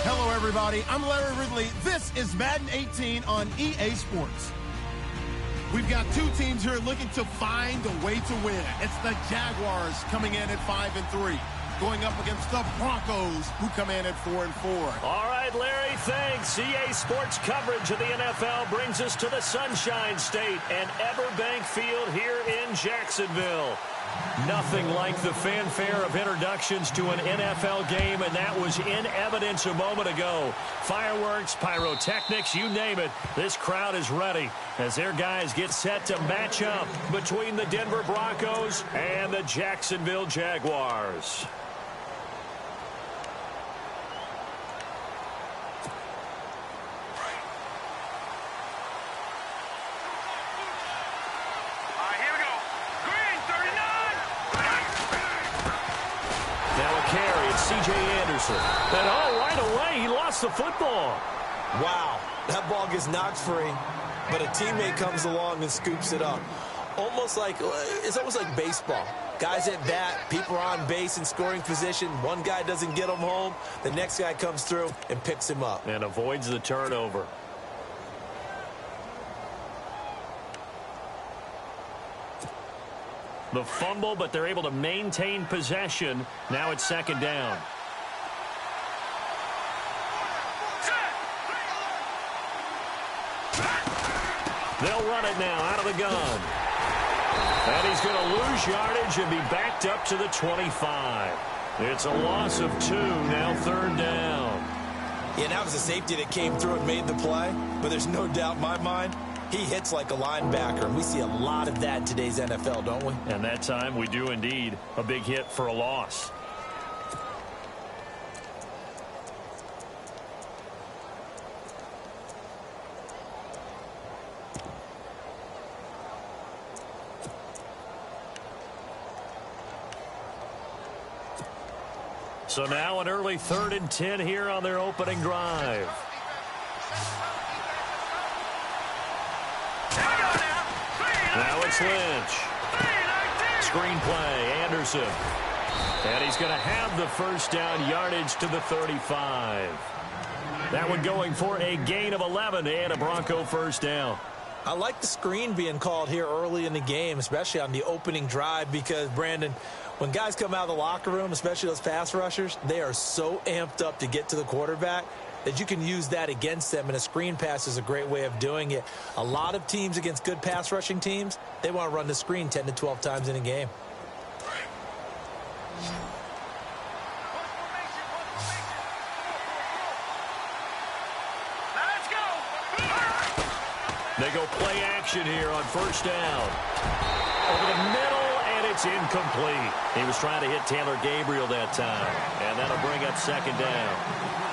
Hello, everybody. I'm Larry Ridley. This is Madden 18 on EA Sports. We've got two teams here looking to find a way to win. It's the Jaguars coming in at 5-3, going up against the Broncos, who come in at 4-4. All right, Larry, thanks. EA Sports coverage of the NFL brings us to the Sunshine State and Everbank Field here in Jacksonville. Nothing like the fanfare of introductions to an NFL game, and that was in evidence a moment ago. Fireworks, pyrotechnics, you name it. This crowd is ready as their guys get set to match up between the Denver Broncos and the Jacksonville Jaguars. C.J. Anderson. And right away, he lost the football. Wow, that ball gets knocked free, but a teammate comes along and scoops it up. It's almost like baseball. Guys at bat, people are on base in scoring position. One guy doesn't get him home. The next guy comes through and picks him up. And avoids the turnover. The fumble, but they're able to maintain possession. Now it's second down. They'll run it now out of the gun. And he's going to lose yardage and be backed up to the 25. It's a loss of 2, now third down. Yeah, that was a safety that came through and made the play, but there's no doubt in my mind he hits like a linebacker, and we see a lot of that in today's NFL, don't we? And that time we do indeed. A big hit for a loss. So now an early 3rd and 10 here on their opening drive. Now it's Lynch. Screenplay, Anderson. And he's going to have the first down, yardage to the 35. That one going for a gain of 11 and a Bronco first down. I like the screen being called here early in the game, especially on the opening drive, because, Brandon, when guys come out of the locker room, especially those pass rushers, they are so amped up to get to the quarterback that you can use that against them, and a screen pass is a great way of doing it. A lot of teams against good pass rushing teams, they want to run the screen 10 to 12 times in a game. They go play action here on first down. Over the middle, and it's incomplete. He was trying to hit Taylor Gabriel that time, and that'll bring up second down.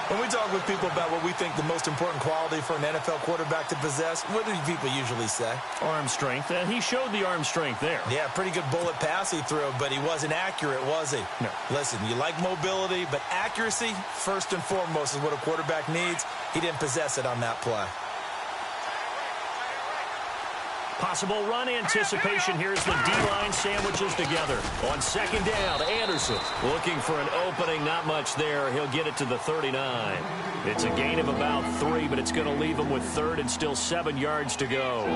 When we talk with people about what we think the most important quality for an NFL quarterback to possess, what do people usually say? Arm strength, and he showed the arm strength there. Yeah, pretty good bullet pass he threw, but he wasn't accurate, was he? No. Listen, you like mobility, but accuracy, first and foremost, is what a quarterback needs. He didn't possess it on that play. Possible run anticipation. Here's the D-line sandwiches together. On second down, Anderson looking for an opening. Not much there. He'll get it to the 39. It's a gain of about 3, but it's going to leave him with 3rd and still 7 yards to go.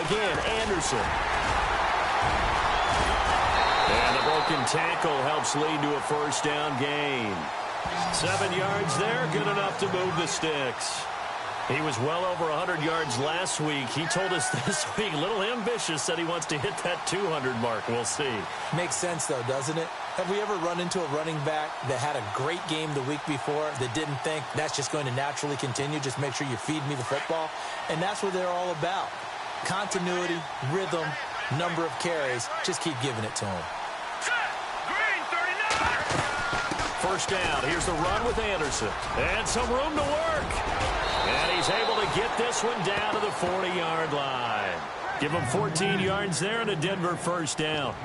again. Anderson. And the broken tackle helps lead to a first down gain. 7 yards there, good enough to move the sticks. He was well over 100 yards last week. He told us this week, a little ambitious, said he wants to hit that 200 mark. We'll see. Makes sense, though, doesn't it? Have we ever run into a running back that had a great game the week before that didn't think that's just going to naturally continue? Just make sure you feed me the football. And that's what they're all about. Continuity, rhythm, number of carries. Just keep giving it to him. First down. Here's the run with Anderson. And some room to work. And he's able to get this one down to the 40-yard line. Give him 14 yards there and a Denver first down.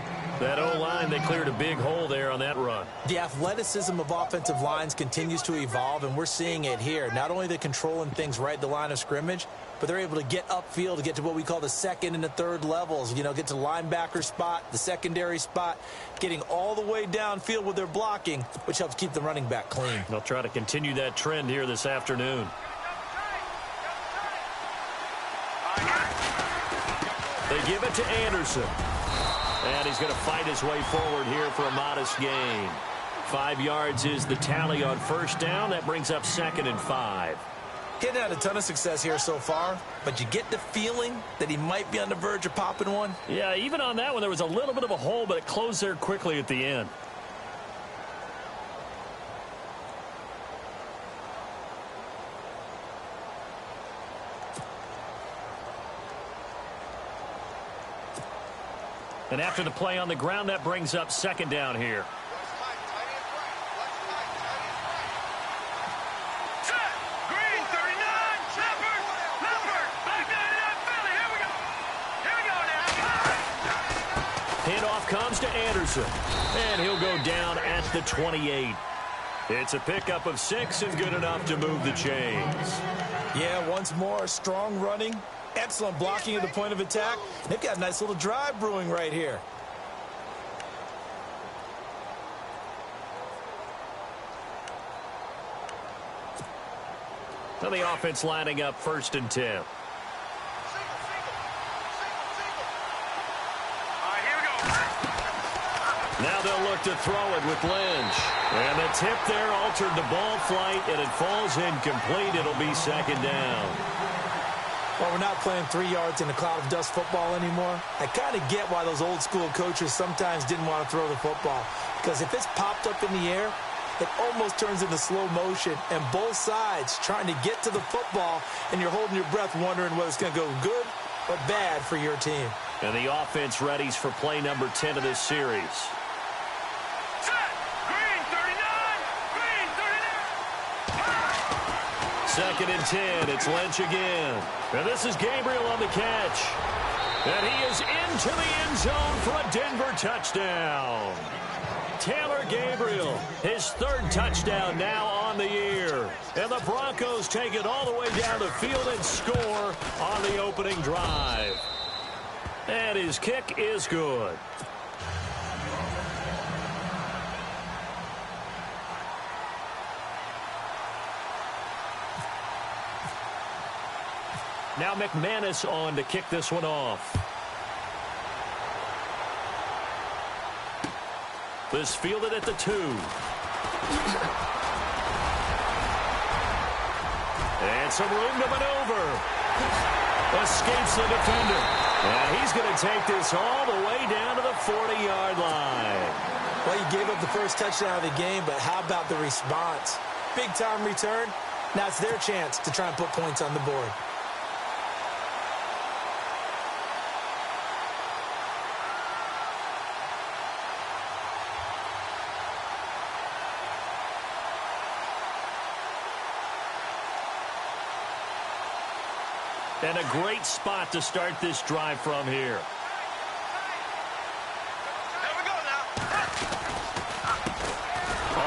That O-line, they cleared a big hole there on that run. The athleticism of offensive lines continues to evolve, and we're seeing it here. Not only they're controlling things right at the line of scrimmage, but they're able to get upfield to get to what we call the second and the third levels. You know, get to the linebacker spot, the secondary spot, getting all the way downfield with their blocking, which helps keep the running back clean. They'll try to continue that trend here this afternoon. They give it to Anderson. And he's going to fight his way forward here for a modest gain. 5 yards is the tally on first down. That brings up 2nd and 5. He hadn't had a ton of success here so far, but you get the feeling that he might be on the verge of popping one. Yeah, even on that one, there was a little bit of a hole, but it closed there quickly at the end. And after the play on the ground, that brings up 2nd down here. Handoff comes to Anderson. And he'll go down at the 28. It's a pickup of 6 and good enough to move the chains. Yeah, once more, strong running. Excellent blocking at the point of attack. They've got a nice little drive brewing right here. So the offense lining up 1st and 10. Now they'll look to throw it with Lynch. And the tip there altered the ball flight, and it falls incomplete. It'll be 2nd down. Well, we're not playing 3 yards in a cloud of dust football anymore. I kind of get why those old school coaches sometimes didn't want to throw the football. Because if it's popped up in the air, it almost turns into slow motion. And both sides trying to get to the football, and you're holding your breath wondering whether it's going to go good or bad for your team. And the offense readies for play number 10 of this series. Second and 10. It's Lynch again. And this is Gabriel on the catch. And he is into the end zone for a Denver touchdown. Taylor Gabriel, his 3rd touchdown now on the year. And the Broncos take it all the way down the field and score on the opening drive. And his kick is good. Now McManus on to kick this one off. This fielded at the 2. And some room to maneuver. Escapes the defender. And he's going to take this all the way down to the 40-yard line. Well, you gave up the first touchdown of the game, but how about the response? Big-time return. Now it's their chance to try and put points on the board. And a great spot to start this drive from here. There we go now.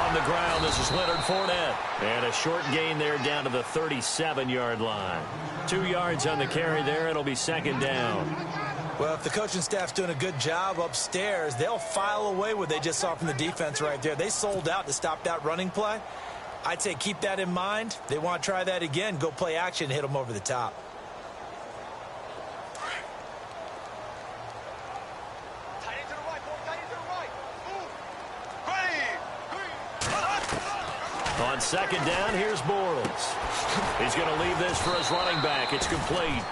On the ground, this is Leonard Fournette. And a short gain there down to the 37-yard line. 2 yards on the carry there. It'll be 2nd down. Well, if the coaching staff's doing a good job upstairs, they'll file away what they just saw from the defense right there. They sold out to stop that running play. I'd say keep that in mind. They want to try that again. Go play action and hit them over the top. On second down, here's Bortles. He's going to leave this for his running back. It's complete.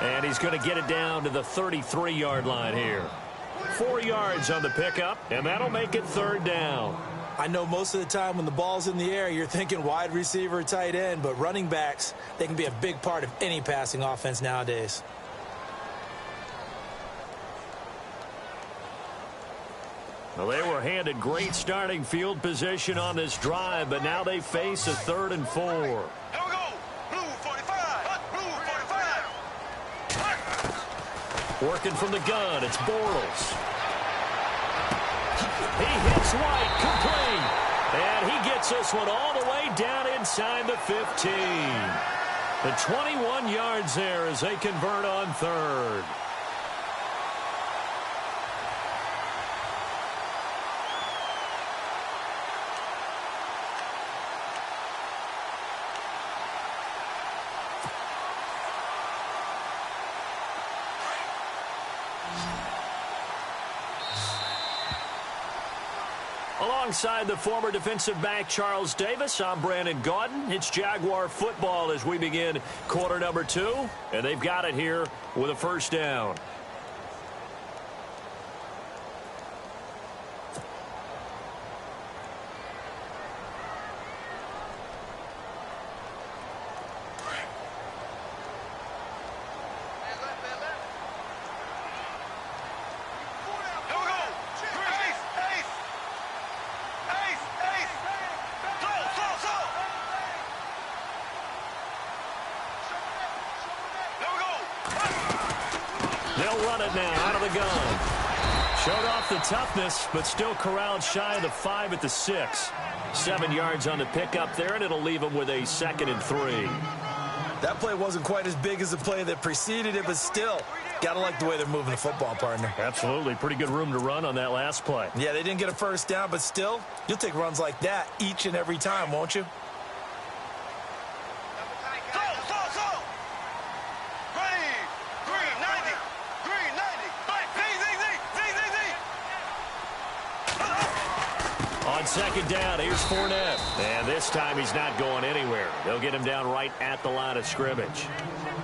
And he's going to get it down to the 33-yard line here. 4 yards on the pickup, and that'll make it third down. I know most of the time when the ball's in the air, you're thinking wide receiver, tight end, but running backs, they can be a big part of any passing offense nowadays. Well, they were handed great starting field position on this drive, but now they face a 3rd and 4. Here we go. Blue 45. Blue 45. Working from the gun, it's Bortles. He hits White, complete. And he gets this one all the way down inside the 15. The 21 yards there as they convert on 3rd. Alongside the former defensive back Charles Davis, I'm Brandon Gaudin. It's Jaguar football as we begin quarter number 2, and they've got it here with a first down. They'll run it now out of the gun. Showed off the toughness, but still corralled shy of the 5 at the 6. 7 yards on the pickup there, and it'll leave them with a 2nd and 3. That play wasn't quite as big as the play that preceded it, but still, got to like the way they're moving the football, partner. Absolutely. Pretty good room to run on that last play. Yeah, they didn't get a first down, but still, you'll take runs like that each and every time, won't you? On second down, here's Fournette. And this time he's not going anywhere. They'll get him down right at the line of scrimmage.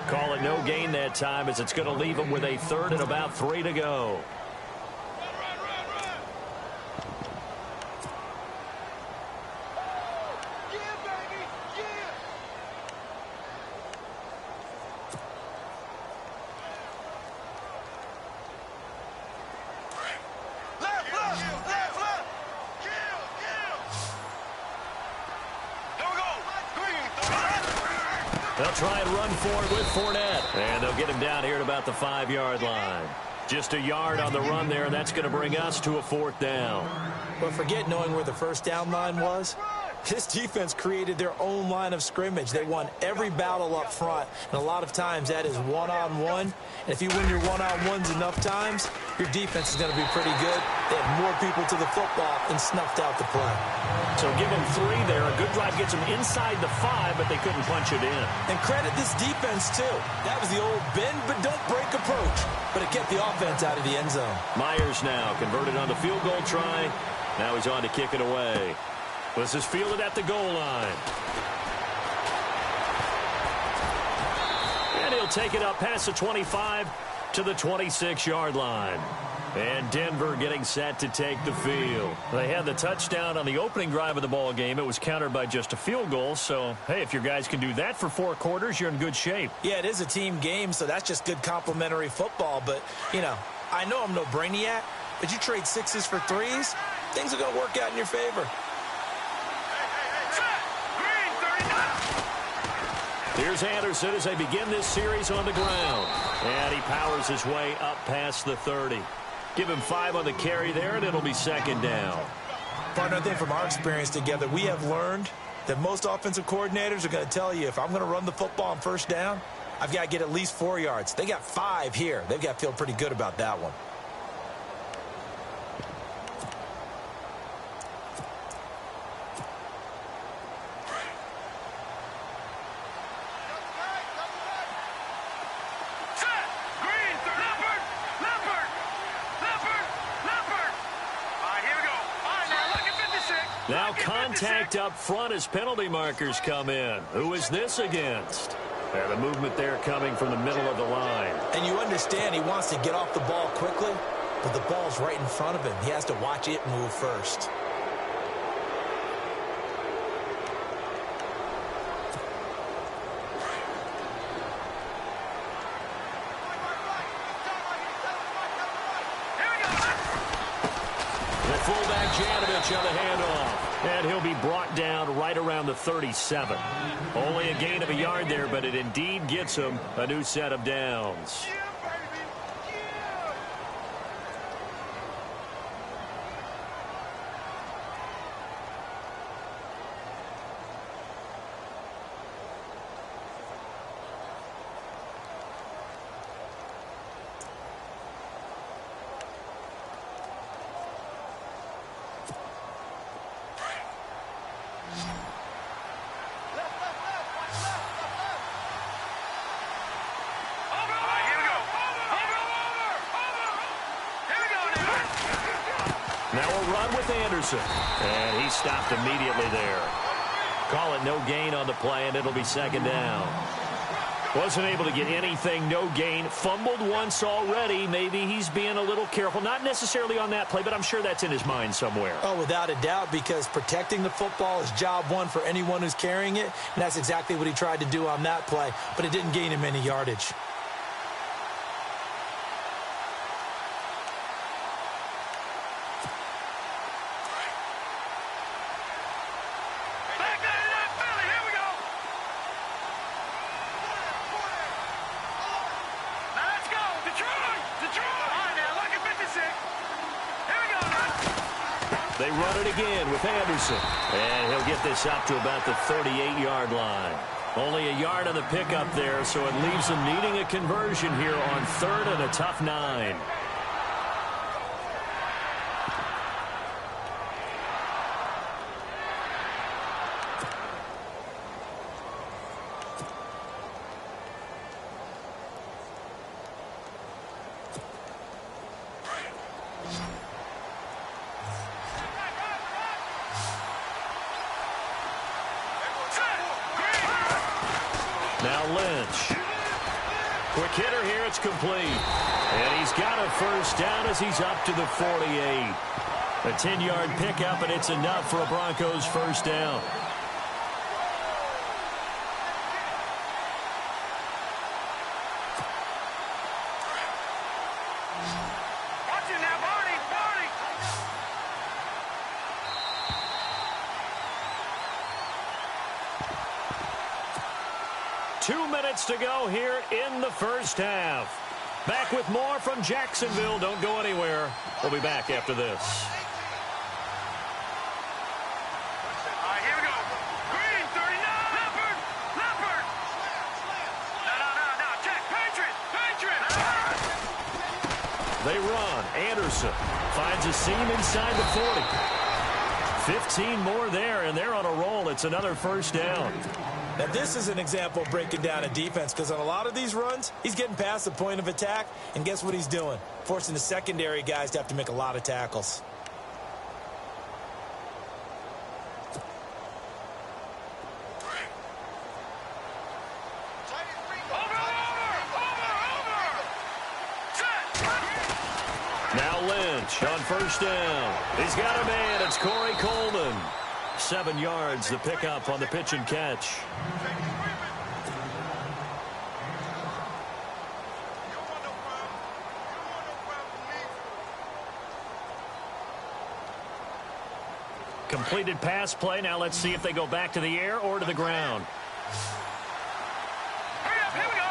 Call it no gain that time as it's going to leave him with a 3rd and about 3 to go. They'll try and run for it with Fournette. And they'll get him down here at about the 5-yard line. Just a yard on the run there, and that's going to bring us to a 4th down. But forget knowing where the first down line was. This defense created their own line of scrimmage. They won every battle up front, and a lot of times that is one-on-one. And if you win your one-on-ones enough times, your defense is going to be pretty good. They have more people to the football and snuffed out the play. So give them 3 there. A good drive gets them inside the 5, but they couldn't punch it in. And credit this defense, too. That was the old bend but don't break approach, but it kept the offense out of the end zone. Myers now converted on the field goal try. Now he's on to kick it away. This is fielded at the goal line. And he'll take it up past the 25 to the 26-yard line. And Denver getting set to take the field. They had the touchdown on the opening drive of the ball game. It was countered by just a field goal. So, hey, if your guys can do that for 4 quarters, you're in good shape. Yeah, it is a team game, so that's just good complimentary football. But, you know, I know I'm no brainiac, but you trade 6s for 3s, things are going to work out in your favor. Here's Anderson as they begin this series on the ground. And he powers his way up past the 30. Give him 5 on the carry there, and it'll be 2nd down. Partner, I think from our experience together, we have learned that most offensive coordinators are going to tell you, if I'm going to run the football on first down, I've got to get at least 4 yards. They got 5 here. They've got to feel pretty good about that one. All right, here we go. All right, now look at 56. Now contact up front as penalty markers come in. Who is this against? The movement there coming from the middle of the line. And you understand he wants to get off the ball quickly, but the ball's right in front of him. He has to watch it move first. The fullback Janovich on the handoff. And he'll be brought down right around the 37. Only a gain of a yard there, but it indeed gets him a new set of downs. Now a run with Anderson. And he stopped immediately there. Call it no gain on the play, and it'll be second down. Wasn't able to get anything, no gain. Fumbled once already. Maybe he's being a little careful. Not necessarily on that play, but I'm sure that's in his mind somewhere. Oh, without a doubt, because protecting the football is job one for anyone who's carrying it. And that's exactly what he tried to do on that play, but it didn't gain him any yardage. They run it again with Anderson. And he'll get this up to about the 38-yard line. Only a yard on the pickup there, so it leaves them needing a conversion here on 3rd and a tough 9. Now Lynch. Quick hitter here, it's complete. And he's got a first down as he's up to the 48. A 10-yard pickup, and it's enough for a Broncos first down. Watch it now, Barney! 2 minutes to go here in the first half. Back with more from Jacksonville. Don't go anywhere. We'll be back after this. All right, here we go. Green, 39. Leopard. No. Jack, Patriot. They run. Anderson finds a seam inside the 40. 15 more there, and they're on a roll. It's another first down. Now, this is an example of breaking down a defense, because on a lot of these runs, he's getting past the point of attack, and guess what he's doing? Forcing the secondary guys to have to make a lot of tackles. Now Lynch on first down. He's got a man. It's Corey Coleman. 7 yards, the pickup on the pitch and catch. Completed pass play. Now let's see if they go back to the air or to the ground. Hurry up, here we go.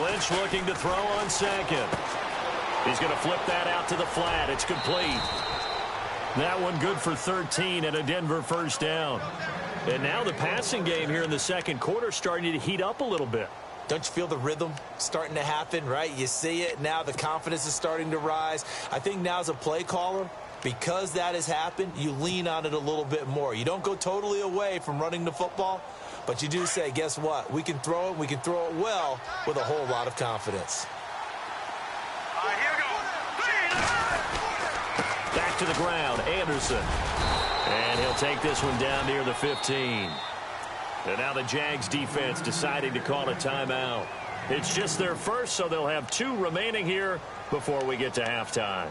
Lynch looking to throw on second. He's going to flip that out to the flat. It's complete. That one good for 13 and a Denver first down. And now the passing game here in the second quarter starting to heat up a little bit. Don't you feel the rhythm starting to happen, right? You see it now. The confidence is starting to rise. I think now as a play caller, because that has happened, you lean on it a little bit more. You don't go totally away from running the football, But you do say, guess what? We can throw it. We can throw it well with a whole lot of confidence. All right, here we go. Back to the ground, Anderson. And he'll take this one down near the 15. And now the Jags defense deciding to call a timeout. It's just their first, so they'll have 2 remaining here before we get to halftime.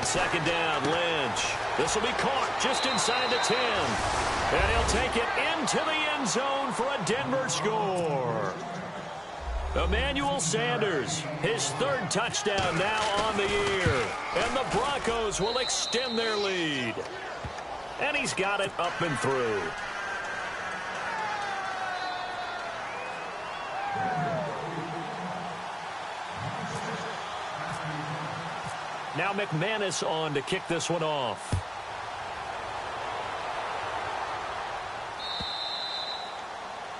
Second down, Lynch. This will be caught just inside the 10. And he'll take it into the end zone for a Denver score. Emmanuel Sanders, his 3rd touchdown now on the year. And the Broncos will extend their lead. And he's got it up and through. Now McManus on to kick this one off.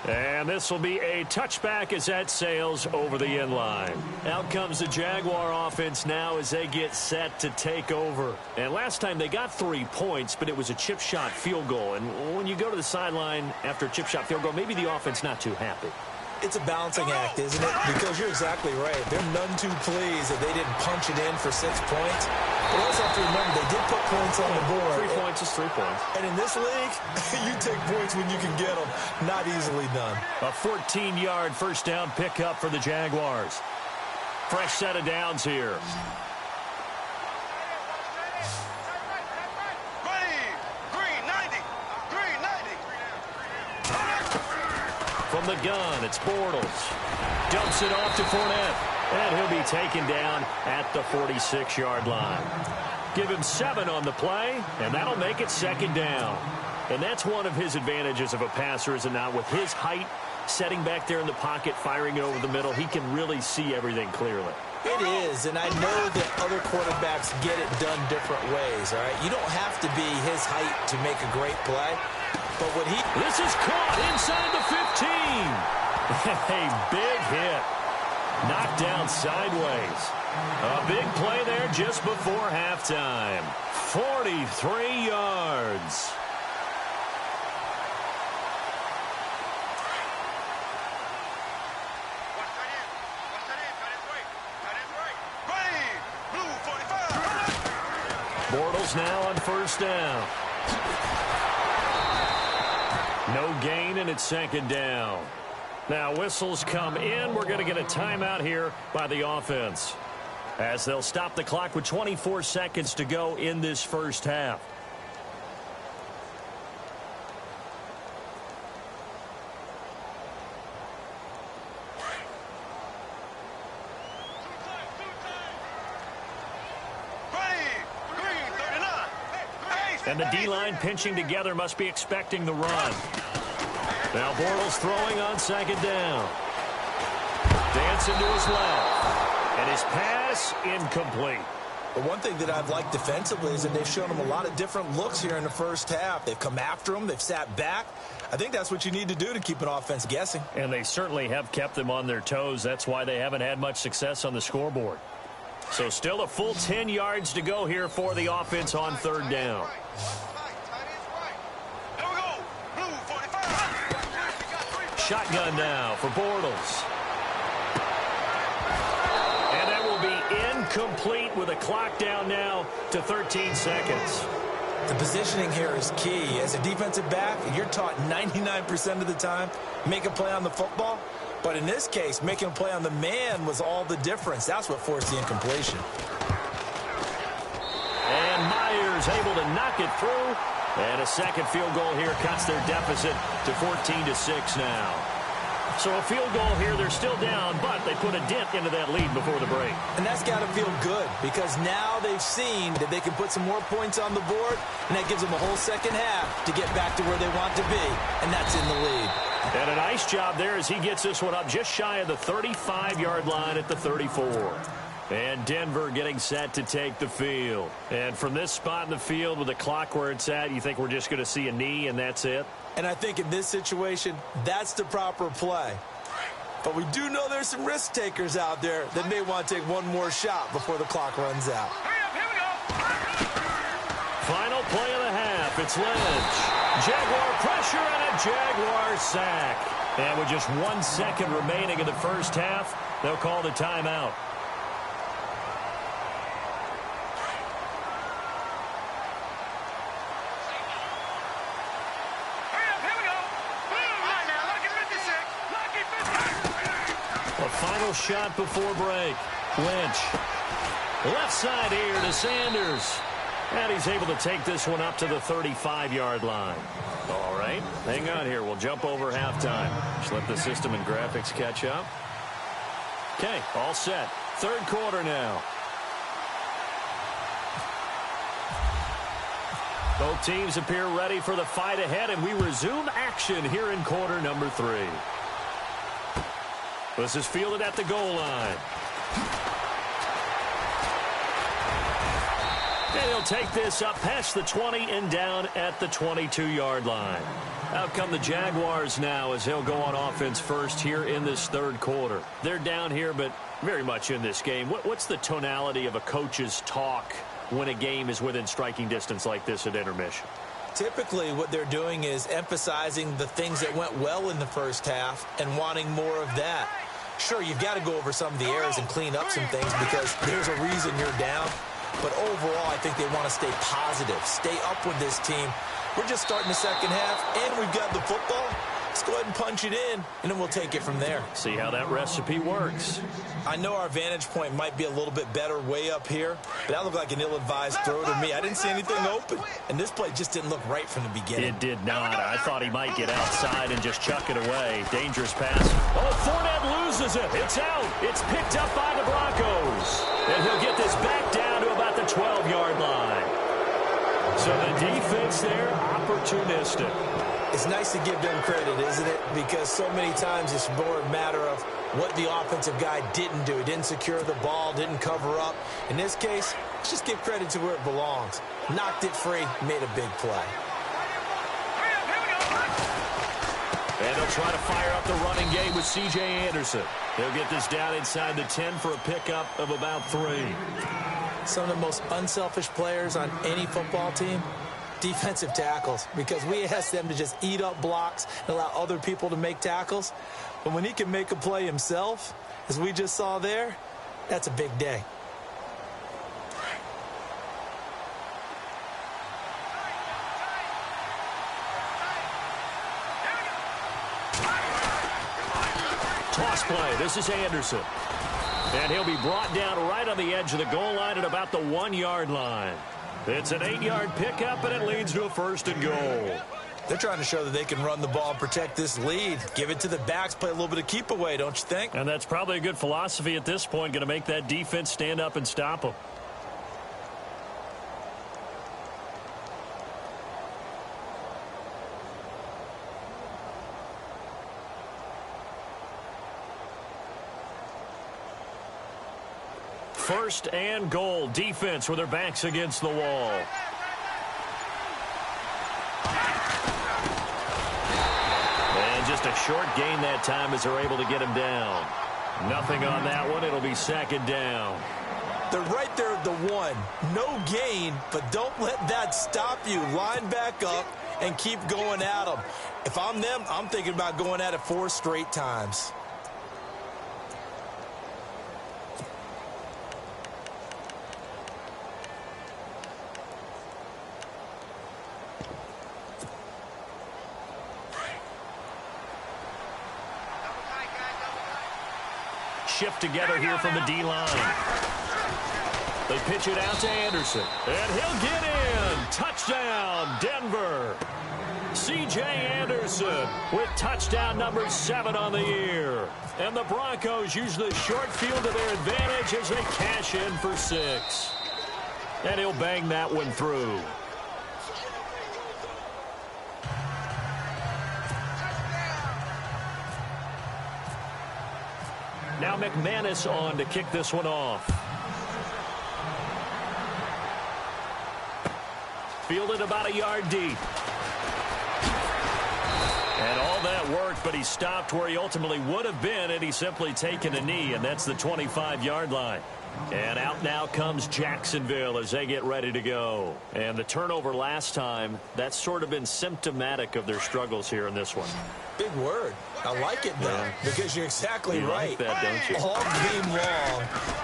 And this will be a touchback as that sails over the end line. Out comes the Jaguar offense now as they get set to take over. And last time they got 3 points, but it was a chip shot field goal. And when you go to the sideline after a chip shot field goal, maybe the offense not too happy. It's a balancing act, isn't it? Because you're exactly right. They're none too pleased that they didn't punch it in for 6 points. But also have to remember, they did put points on the board. 3 points is 3 points. And in this league, you take points when you can get them. Not easily done. A 14-yard first down pickup for the Jaguars. Fresh set of downs here. From the gun, it's Bortles. Dumps it off to Fournette. And he'll be taken down at the 46-yard line. Give him 7 on the play, and that'll make it second down. And that's one of his advantages of a passer, is it not? With his height, setting back there in the pocket, firing it over the middle, he can really see everything clearly. It is, and I know that other quarterbacks get it done different ways, all right? You don't have to be his height to make a great play. But when This is caught inside the 15. A big hit. Knocked down sideways. A big play there just before halftime. 43 yards. Bortles now on first down. No gain, and it's second down. Now whistles come in. We're going to get a timeout here by the offense, as they'll stop the clock with 24 seconds to go in this first half. And the D-line pinching together, must be expecting the run. Now Bortles throwing on second down. Dancing to his left. And his pass incomplete. The one thing that I've liked defensively is that they've shown him a lot of different looks here in the first half. They've come after him. They've sat back. I think that's what you need to do to keep an offense guessing. And they certainly have kept them on their toes. That's why they haven't had much success on the scoreboard. So still a full 10 yards to go here for the offense on third down. Shotgun now for Bortles. And that will be incomplete with a clock down now to 13 seconds. The positioning here is key. As a defensive back, you're taught 99% of the time, make a play on the football. But in this case, making a play on the man was all the difference. That's what forced the incompletion. And Myers able to knock it through. And a second field goal here cuts their deficit to 14-6 now. So a field goal here, they're still down, but they put a dent into that lead before the break. And that's got to feel good, because now they've seen that they can put some more points on the board, and that gives them a whole second half to get back to where they want to be, and that's in the lead. And a nice job there as he gets this one up just shy of the 35-yard line at the 34. And Denver getting set to take the field. And from this spot in the field with the clock where it's at, you think we're just going to see a knee and that's it? And I think in this situation, that's the proper play. But we do know there's some risk takers out there that may want to take one more shot before the clock runs out. Final play of the half. It's Lynch. Jaguar pressure and a Jaguar sack. And with just 1 second remaining in the first half, they'll call the timeout. A final shot before break. Lynch. Left side here to Sanders. And he's able to take this one up to the 35-yard line. All right, hang on here. We'll jump over halftime. Just let the system and graphics catch up. Okay, all set. Third quarter now. Both teams appear ready for the fight ahead, and we resume action here in quarter number 3. This is fielded at the goal line. And he'll take this up past the 20 and down at the 22-yard line. Out come the Jaguars now as they'll go on offense first here in this third quarter. They're down here, but very much in this game. What's the tonality of a coach's talk when a game is within striking distance like this at intermission? Typically, what they're doing is emphasizing the things that went well in the first half and wanting more of that. Sure, you've got to go over some of the errors and clean up some things because there's a reason you're down. But overall, I think they want to stay positive, stay up with this team. We're just starting the second half, and we've got the football. Let's go ahead and punch it in, and then we'll take it from there. See how that recipe works. I know our vantage point might be a little bit better way up here, but that looked like an ill-advised throw to me. I didn't see anything open, and this play just didn't look right from the beginning. It did not. I thought he might get outside and just chuck it away. Dangerous pass. Oh, Fournette loses it. It's out. It's picked up by the Broncos. And he'll get this back down to about the 12-yard line. So the defense there, opportunistic. It's nice to give them credit, isn't it? Because so many times it's more a matter of what the offensive guy didn't do. He didn't secure the ball, didn't cover up. In this case, let's just give credit to where it belongs. Knocked it free, made a big play. And they'll try to fire up the running game with C.J. Anderson. They'll get this down inside the 10 for a pickup of about 3. Some of the most unselfish players on any football team, defensive tackles, because we ask them to just eat up blocks and allow other people to make tackles. But when he can make a play himself, as we just saw there, that's a big day. Toss play. This is Anderson. And he'll be brought down right on the edge of the goal line at about the 1-yard line. It's an 8-yard pickup, and it leads to a 1st and goal. They're trying to show that they can run the ball and protect this lead. Give it to the backs, play a little bit of keep away, don't you think? And that's probably a good philosophy at this point, going to make that defense stand up and stop them. First and goal. Defense with their backs against the wall. And just a short gain that time as they're able to get him down. Nothing on that one. It'll be 2nd down. They're right there at the 1. No gain, but don't let that stop you. Line back up and keep going at them. If I'm them, I'm thinking about going at it 4 straight times. Shift together here from the D-line. They pitch it out to Anderson. And he'll get in. Touchdown, Denver. C.J. Anderson with touchdown number 7 on the year. And the Broncos use the short field to their advantage as they cash in for 6. And he'll bang that one through. Now McManus on to kick this one off. Fielded about a yard deep. And all that worked, but he stopped where he ultimately would have been had he simply taken a knee, and that's the 25-yard line. And out now comes Jacksonville as they get ready to go. And the turnover last time, that's sort of been symptomatic of their struggles here in this one. Big word. I like it, though, because you're exactly right. Like that, don't you? All game long,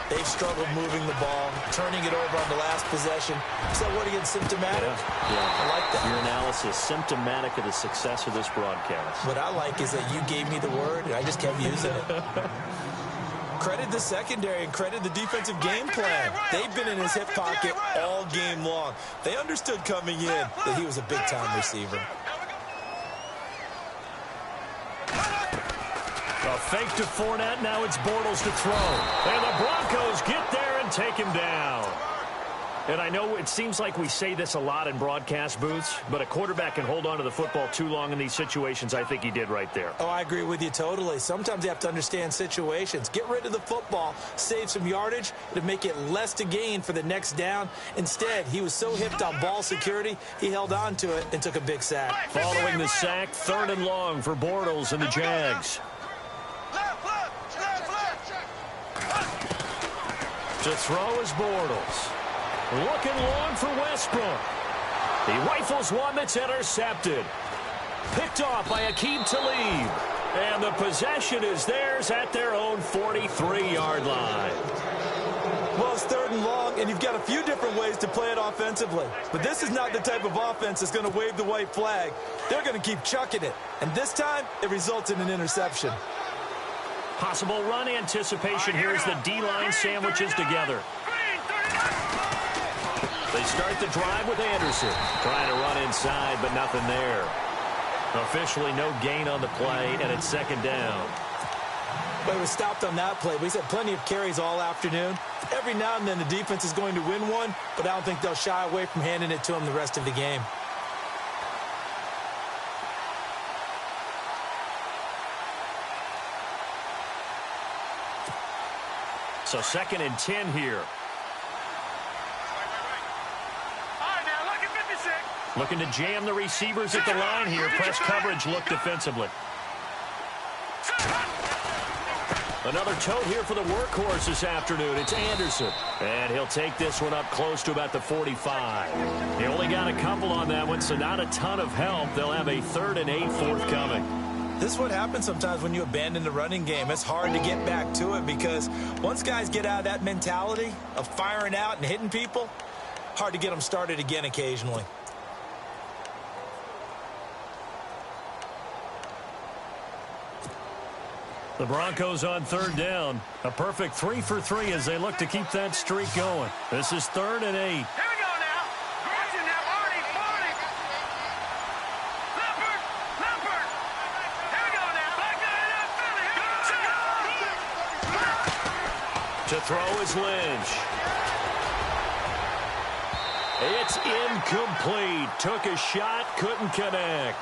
they've struggled moving the ball, turning it over on the last possession. Is that word again, symptomatic? Yeah. I like that. Your analysis, symptomatic of the success of this broadcast. What I like is that you gave me the word, and I just kept using it. Credit the secondary and credit the defensive game plan. They've been in his hip pocket all game long. They understood coming in that he was a big-time receiver. A fake to Fournette. Now it's Bortles to throw. And the Broncos get there and take him down. And I know it seems like we say this a lot in broadcast booths, but a quarterback can hold on to the football too long in these situations. I think he did right there. Oh, I agree with you totally. Sometimes you have to understand situations. Get rid of the football, save some yardage to make it less to gain for the next down. Instead, he was so hipped on ball security, he held on to it and took a big sack. Following the sack, 3rd and long for Bortles and the Jags. To throw is Bortles. Looking long for Westbrook. He rifles one that's intercepted. Picked off by Aqib Talib. And the possession is theirs at their own 43-yard line. Well, it's 3rd and long, and you've got a few different ways to play it offensively. But this is not the type of offense that's going to wave the white flag. They're going to keep chucking it. And this time, it results in an interception. Possible run anticipation here as the D-line sandwiches together. They start the drive with Anderson. Trying to run inside, but nothing there. Officially no gain on the play, and it's 2nd down. But he was stopped on that play. But he's had plenty of carries all afternoon. Every now and then the defense is going to win one, but I don't think they'll shy away from handing it to him the rest of the game. So 2nd and 10 here. Looking to jam the receivers at the line here. Press coverage look defensively. Another tote here for the workhorse this afternoon. It's Anderson. And he'll take this one up close to about the 45. He only got a couple on that one, so not a ton of help. They'll have a 3rd and 8 forthcoming. This is what happens sometimes when you abandon the running game. It's hard to get back to it because once guys get out of that mentality of firing out and hitting people, hard to get them started again occasionally. The Broncos on 3rd down. A perfect 3 for 3 as they look to keep that streak going. This is 3rd and 8. Here we go now. Watch it now, Artie. Leopard. Here we go now. Back there, To throw is Lynch. It's incomplete. Took a shot, couldn't connect.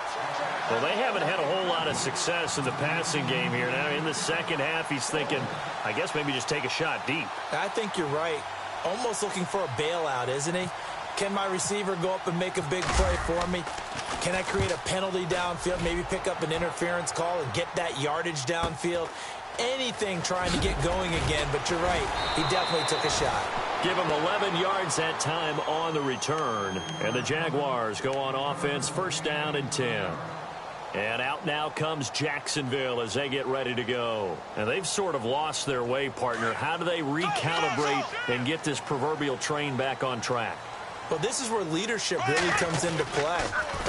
Well, they haven't had a whole lot of success in the passing game here. Now, in the second half, he's thinking, I guess maybe just take a shot deep. I think you're right. Almost looking for a bailout, isn't he? Can my receiver go up and make a big play for me? Can I create a penalty downfield, maybe pick up an interference call and get that yardage downfield? Anything trying to get going again, but you're right. He definitely took a shot. Give him 11 yards that time on the return. And the Jaguars go on offense, 1st down and 10. And out now comes Jacksonville as they get ready to go. And they've sort of lost their way, partner. How do they recalibrate and get this proverbial train back on track? Well, this is where leadership really comes into play.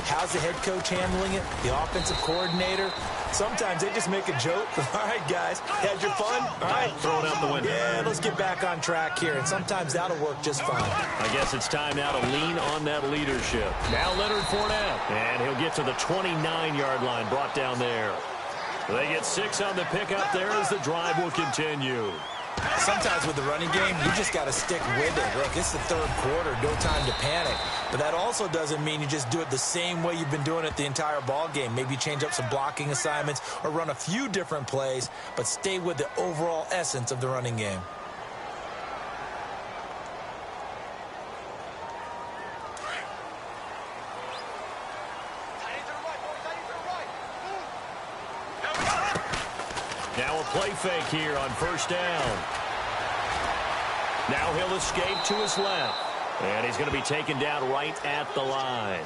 How's the head coach handling it? The offensive coordinator? Sometimes they just make a joke. All right, guys, had your fun? All right. Throw it out the window. Yeah, let's get back on track here. And sometimes that'll work just fine. I guess it's time now to lean on that leadership. Now Leonard Fournette. And he'll get to the 29-yard line, brought down there. They get 6 on the pickup there as the drive will continue. Sometimes with the running game, you just got to stick with it. Look, it's the third quarter, no time to panic. But that also doesn't mean you just do it the same way you've been doing it the entire ball game. Maybe change up some blocking assignments or run a few different plays, but stay with the overall essence of the running game. Now a play fake here on first down. Now he'll escape to his left. And he's going to be taken down right at the line.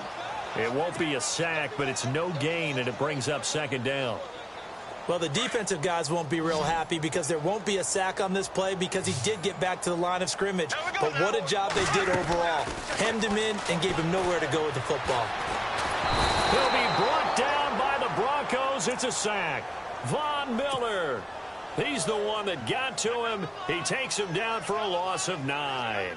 It won't be a sack, but it's no gain, and it brings up second down. Well, the defensive guys won't be real happy because there won't be a sack on this play because he did get back to the line of scrimmage. But what a job they did overall. Hemmed him in and gave him nowhere to go with the football. He'll be brought down by the Broncos. It's a sack. Von Miller. He's the one that got to him. He takes him down for a loss of 9.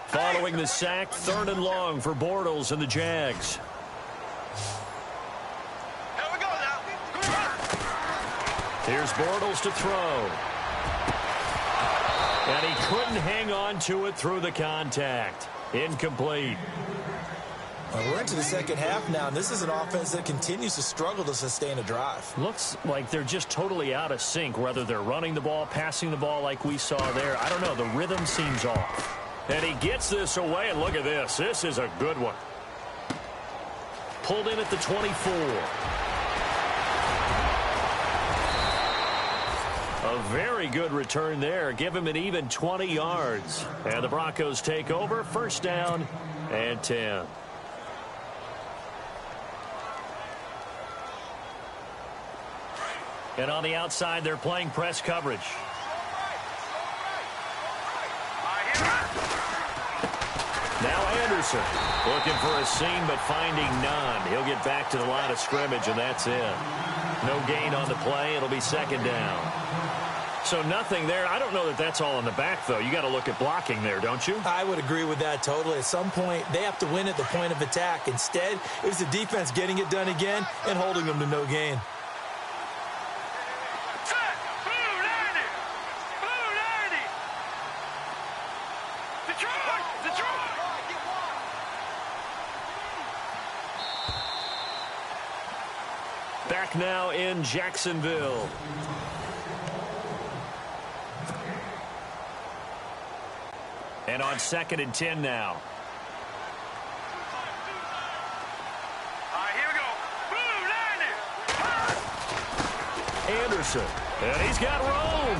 Following the sack, 3rd and long for Bortles and the Jags. Here we go now. Here's Bortles to throw. And he couldn't hang on to it through the contact. Incomplete. Well, we're into the second half now, and this is an offense that continues to struggle to sustain a drive. Looks like they're just totally out of sync, whether they're running the ball, passing the ball like we saw there. I don't know. The rhythm seems off. And he gets this away, and look at this. This is a good one. Pulled in at the 24. A very good return there. Give him an even 20 yards. And the Broncos take over. First down and 10. And on the outside, they're playing press coverage. Now Anderson looking for a seam but finding none. He'll get back to the line of scrimmage, and that's it. No gain on the play. It'll be second down. So nothing there. I don't know that that's all in the back, though. You got to look at blocking there, don't you? I would agree with that totally. At some point, they have to win at the point of attack. Instead, it was the defense getting it done again and holding them to no gain. Back now in Jacksonville. And on 2nd and 10 now. Here we go. Anderson. And he's got room.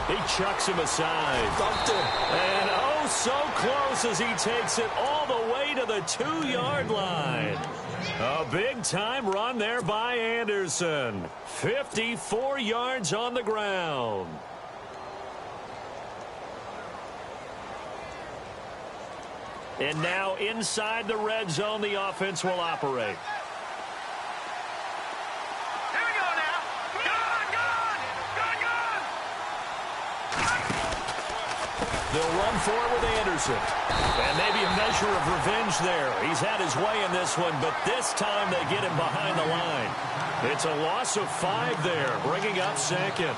He chucks him aside. Dumped him. And oh, so close as he takes it all the way to the 2-yard line. A big-time run there by Anderson. 54 yards on the ground. And now inside the red zone, the offense will operate. Here we go now. Gun! They'll run for it with Anderson. And maybe a measure of revenge there. He's had his way in this one, but this time they get him behind the line. It's a loss of 5 there, bringing up second.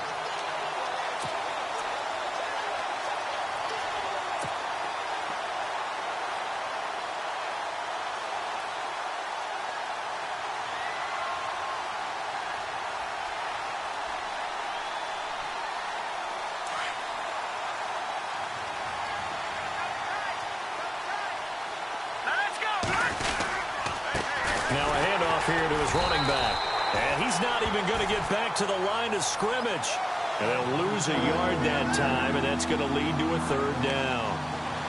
Now a handoff here to his running back. And he's not even going to get back to the line of scrimmage. And they'll lose a yard that time, and that's going to lead to a 3rd down.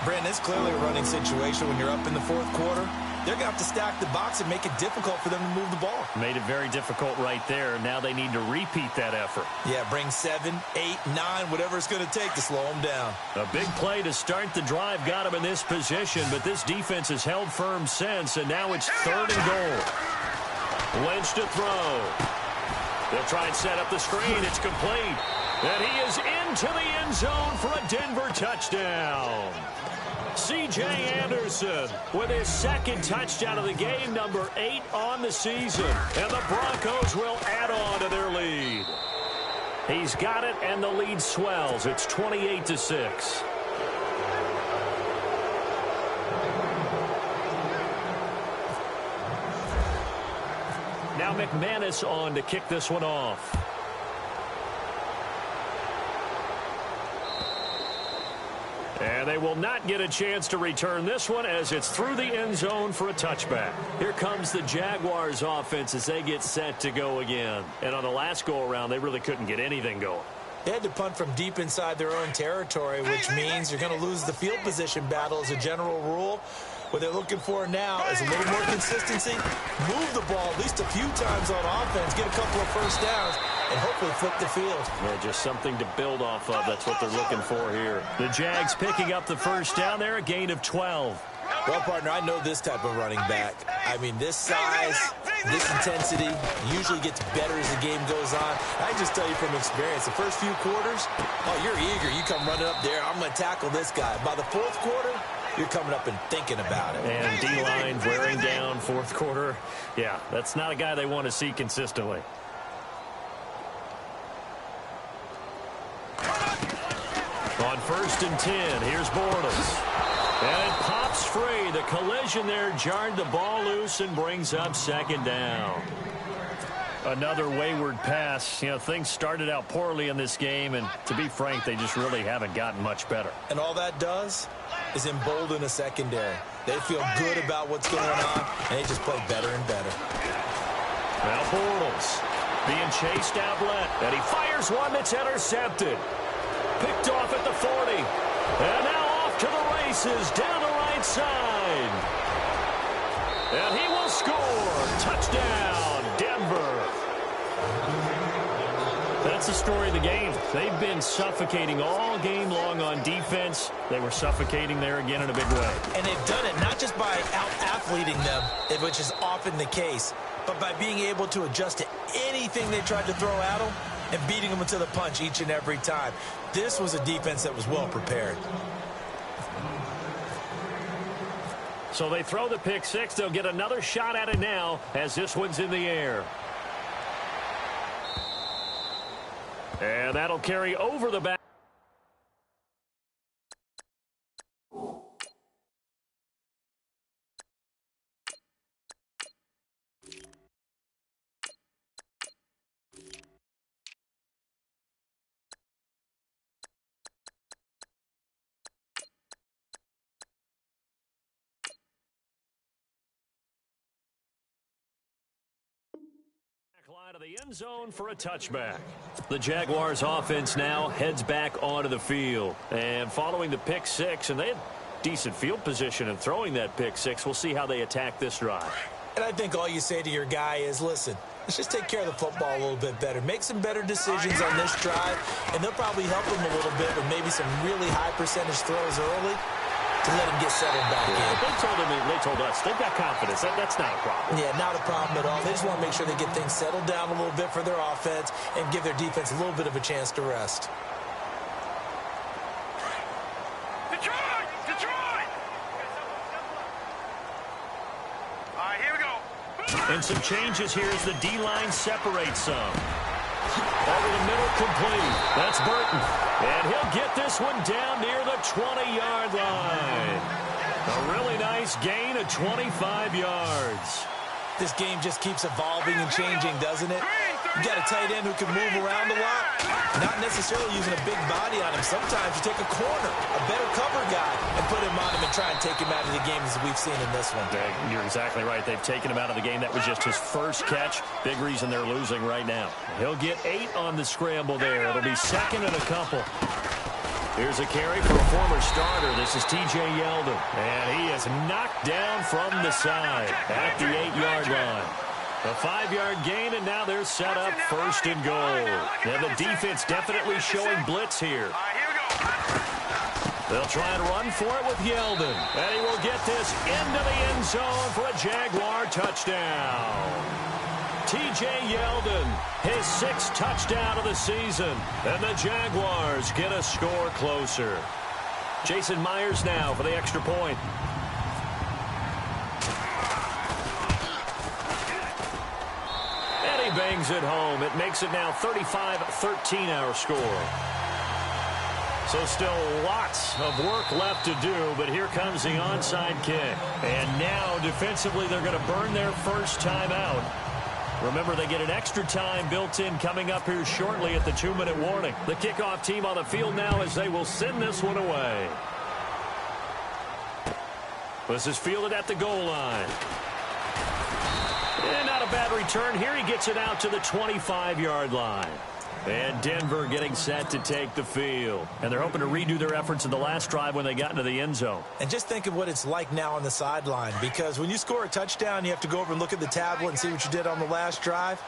Brandon, it's clearly a running situation when you're up in the 4th quarter. They're going to have to stack the box and make it difficult for them to move the ball. Made it very difficult right there. Now they need to repeat that effort. Yeah, bring 7, 8, 9, whatever it's going to take to slow them down. A big play to start the drive got him in this position, but this defense has held firm since, and now it's 3rd and goal. Lynch to throw. They'll try and set up the screen. It's complete. And he is into the end zone for a Denver touchdown. C.J. Anderson with his second touchdown of the game, number 8 on the season. And the Broncos will add on to their lead. He's got it, and the lead swells. It's 28-6. Now McManus on to kick this one off. And they will not get a chance to return this one as it's through the end zone for a touchback. Here comes the Jaguars offense as they get set to go again. And on the last go-around, they really couldn't get anything going. They had to punt from deep inside their own territory, which means you're going to lose the field position battle as a general rule. What they're looking for now is a little more consistency, move the ball at least a few times on offense, get a couple of first downs, and hopefully flip the field. Yeah, just something to build off of. That's what they're looking for here. The Jags picking up the first down there, a gain of 12. Well, partner, I know this type of running back. I mean, this size, this intensity usually gets better as the game goes on. I just tell you from experience, the first few quarters, oh, you're eager. You come running up there, I'm going to tackle this guy. By the fourth quarter, you're coming up and thinking about it. And D-line wearing down fourth quarter. Yeah, that's not a guy they want to see consistently. On 1st and 10, here's Bortles. And it pops free. The collision there jarred the ball loose and brings up 2nd down. Another wayward pass. You know, things started out poorly in this game, and to be frank, they just really haven't gotten much better. And all that does is embolden a secondary. They feel good about what's going on, and they just play better and better. Now Bortles being chased out left, and he fires one that's intercepted. Picked off at the 40. And now off to the races down the right side. And he will score. Touchdown, Denver. That's the story of the game. They've been suffocating all game long on defense. They were suffocating there again in a big way. And they've done it not just by out-athleting them, which is often the case, but by being able to adjust to anything they tried to throw at them and beating them to the punch each and every time. This was a defense that was well prepared. So they throw the pick six. They'll get another shot at it now as this one's in the air. And that'll carry over the back. Line of the end zone for a touchback. The Jaguars offense now heads back onto the field. And following the pick six, and they had decent field position in throwing that pick six. We'll see how they attack this drive. And I think all you say to your guy is, listen, let's just take care of the football a little bit better. Make some better decisions on this drive, and they'll probably help him a little bit with maybe some really high percentage throws early to let him get settled back in. They told us they've got confidence. That's not a problem. Yeah, not a problem at all. They just want to make sure they get things settled down a little bit for their offense and give their defense a little bit of a chance to rest. Detroit! Detroit! All right, here we go. And some changes here as the D-line separates some. Over the middle, complete. That's Burton. And he'll get this one down near the 20-yard line. A really nice gain of 25 yards. This game just keeps evolving and changing, doesn't it? You got a tight end who can move around a lot, not necessarily using a big body on him. Sometimes you take a corner, a better cover guy, and put him on him and try and take him out of the game as we've seen in this one. You're exactly right. They've taken him out of the game. That was just his first catch. Big reason they're losing right now. He'll get 8 on the scramble there. It'll be 2nd and a couple. Here's a carry for a former starter. This is T.J. Yeldon. And he is knocked down from the side at the 8-yard line. A 5-yard gain, and now they're set up 1st and goal. And the defense definitely showing blitz here. All right, here we go. They'll try and run for it with Yeldon. And he will get this into the end zone for a Jaguar touchdown. T.J. Yeldon, his 6th touchdown of the season. And the Jaguars get a score closer. Jason Myers now for the extra point. And he bangs it home. It makes it now 35-13 our score. So still lots of work left to do, but here comes the onside kick. And now defensively they're going to burn their first timeout. Remember, they get an extra time built in coming up here shortly at the 2-minute warning. The kickoff team on the field now as they will send this one away. This is fielded at the goal line. And not a bad return. Here he gets it out to the 25-yard line. And Denver getting set to take the field. And they're hoping to redo their efforts in the last drive when they got into the end zone. And just think of what it's like now on the sideline, because when you score a touchdown, you have to go over and look at the tablet and see what you did on the last drive.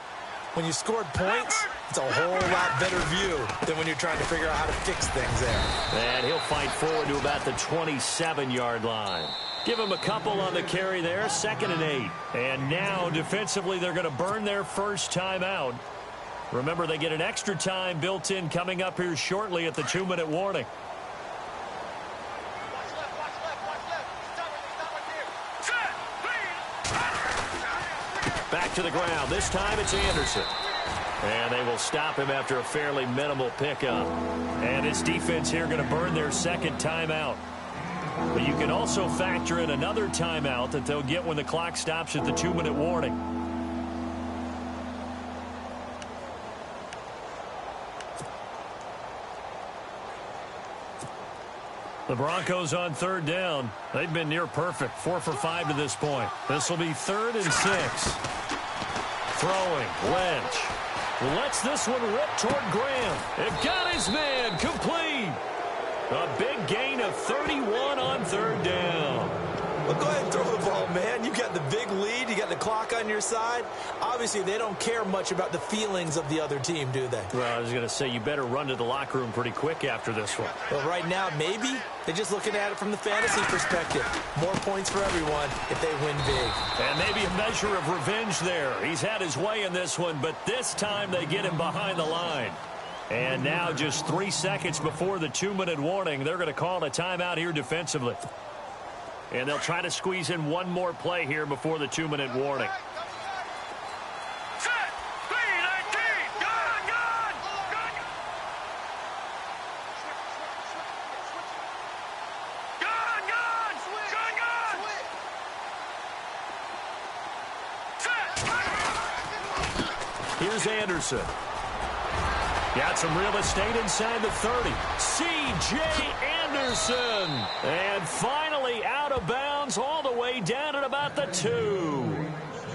When you scored points, it's a whole lot better view than when you're trying to figure out how to fix things there. And he'll fight forward to about the 27-yard line. Give him a couple on the carry there, 2nd and 8. And now defensively they're going to burn their first timeout. Remember, they get an extra time built in coming up here shortly at the 2-minute warning. Back to the ground. This time it's Anderson. And they will stop him after a fairly minimal pickup. And his defense here going to burn their second timeout. But you can also factor in another timeout that they'll get when the clock stops at the 2-minute warning. The Broncos on 3rd down. They've been near perfect. 4 for 5 to this point. This will be 3rd and 6. Throwing. Lynch. Lets this one rip toward Graham. It got his man. Complete. A big gain of 31 on 3rd down. Well, go ahead and throw the ball, man. You got the big lead. You got the clock on your side. Obviously, they don't care much about the feelings of the other team, do they? Well, I was going to say, you better run to the locker room pretty quick after this one. Well, right now, maybe they're just looking at it from the fantasy perspective. More points for everyone if they win big. And maybe a measure of revenge there. He's had his way in this one, but this time they get him behind the line. And now just 3 seconds before the 2-minute warning, they're going to call a timeout here defensively. And they'll try to squeeze in one more play here before the 2-minute warning. Here's Anderson. Got some real estate inside the 30. C.J. Anderson. And finally out of bounds all the way down at about the 2.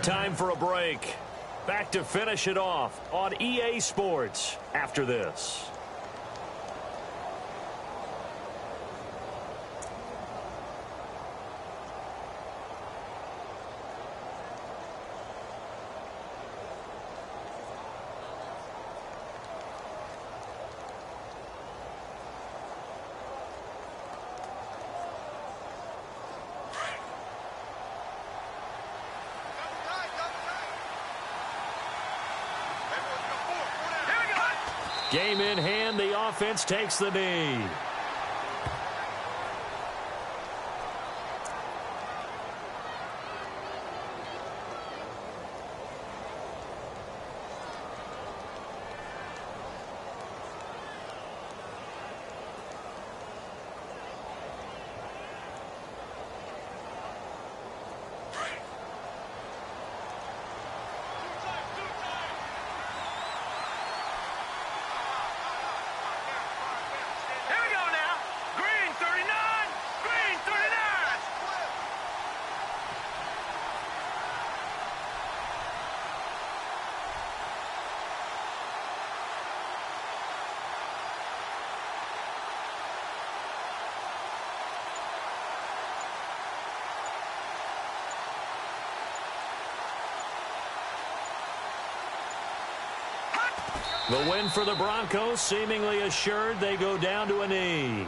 Time for a break. Back to finish it off on EA Sports after this. Game in hand, the offense takes the knee. The win for the Broncos seemingly assured. They go down to a knee.